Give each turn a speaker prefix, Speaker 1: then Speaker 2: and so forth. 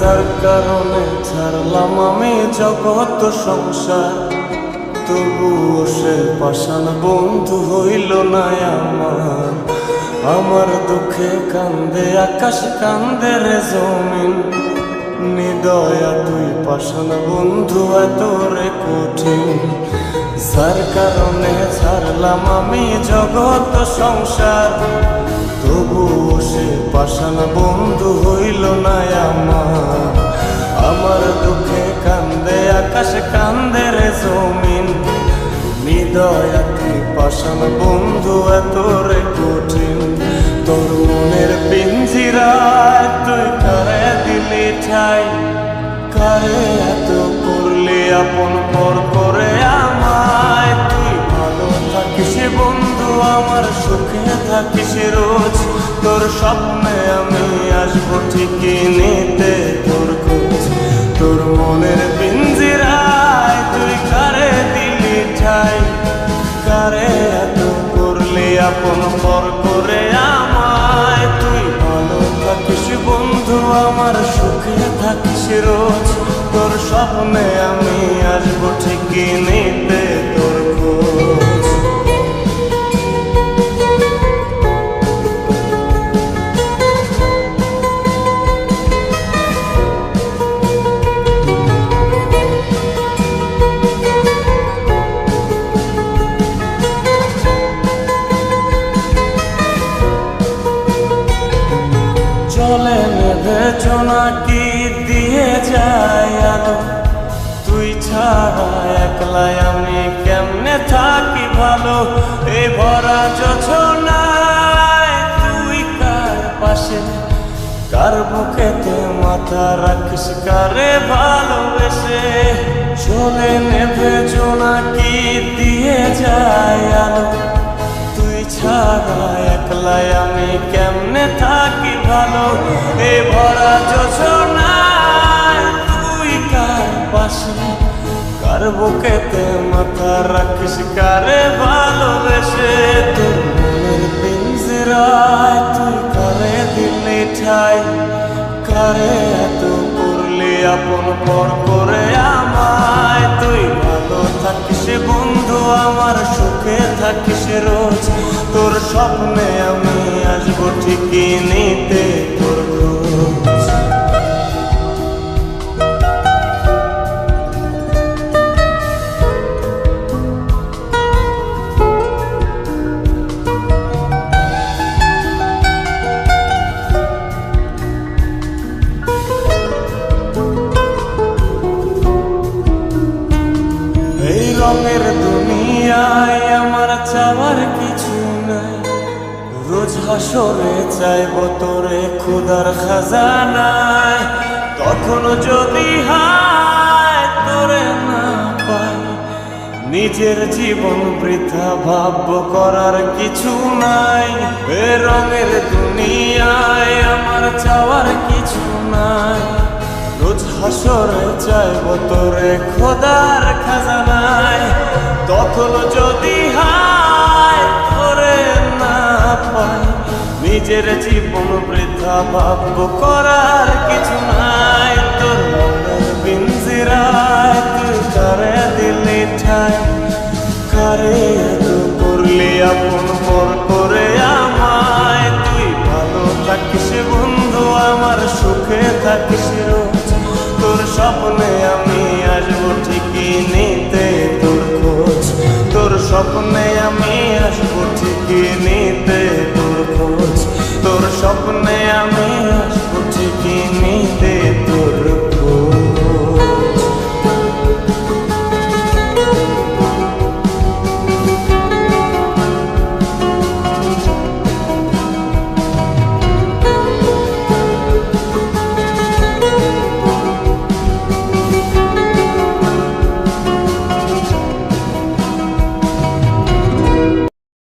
Speaker 1: যার কারণে ছাড়লাম আমি জগৎ সংসার, তবুও সে পাষাণ বন্ধু হইল না আমার। আমার দুঃখে কান্দে আকাশ, কান্দে রে জমিন, নিদয়া তুই পাষাণ বন্ধু এত রে কঠিন। যার কারণে ছাড়লাম আমি জগৎ সংসার, তবুও সে পাষাণ বন্ধু হইল না আমার। আমার দুঃখে কান্দে আকাশ, কান্দে রে জমিন, নিদয়া তুই পাষাণ বন্ধু এত রে কঠিন। তোর মনের পিঞ্জিরায় তুই কারে দিলি ঠাই, কারে এত করলি আপন পর করে আমায়। তুই ভালো থাকিস বন্ধু আমার, সুখে থাকিস রোজ, তোর স্বপ্নে আমি আসবো ঠিকই নিতে তোর খোঁজ। তোর মনের পিঞ্জিরায় তুই কারে দিলি ঠাই, কারে এত করলি আপন পর করে আমায়। তুই ভালো থাকিস বন্ধু আমার, সুখে থাকিস রোজ, তোর স্বপ্নে আমি আসবো ঠিকই নিতে তোর খোঁজ। চলে নেবে জোনাকি দিয়ে যায় আলো, তুই ছাড়া একলাই আমি কেমনে থাকি ভালো। এ ভরা যোছনায় তুই কার পাশে, কার বুকেতে মাথা রাখিস, কারে ভালোবেসে। চলে নেবে জোনাকি দিয়ে যায় আলো, তুই ছাড়া একলাই আমি কেমনে থাকি ভালো। এ ভরা যোছনায় তুই কার পাশে, কার বুকেতে মাথা রাখিস, কারে ভালোবেসে। তোর মনের পিঞ্জিরায় তুই কারে দিলি ঠাই, কারে এত করলি আপন পর করে আমায়। তুই ভালো থাকিস বন্ধু আমার, সুখে থাকিস রোজ, তোর স্বপ্নে আমি আসবো ঠিকই নিতে তোর খোঁজ। এই রঙের দুনিয়ায় আমার চাওয়ার কিছু নাই, রোজ হাসরে চাইব তোরে ক্ষুধার খাজানায়। তখন যদি হায় তোরে না পাই, নিজের জীবন বৃথা ভাবব করার কিছু নাই। এ রঙের দুনিয়ায় আমার চাওয়ার কিছু নাই, রোজ হাসরে চাইব তোরে খোদার খাজানায়। তখন যদি হায় তোরে না পাই, নিজের জীবন বৃথা ভাবব করার কিছু নাই। তোর মনের পিঞ্জিরায় তুই কারে দিলি ঠাই, কারে এত করলি আপন পর করে আমায়। তুই ভালো থাকিস বন্ধু আমার, সুখে থাকিস রোজ, তোর স্বপ্নে আমি আসবো ঠিকই নিতে তোর খোঁজ। তোর স্বপ্নে আমি আসবো ঠিকই নিতে তোর খোঁজ, তোর স্বপ্নে আমি আসবো।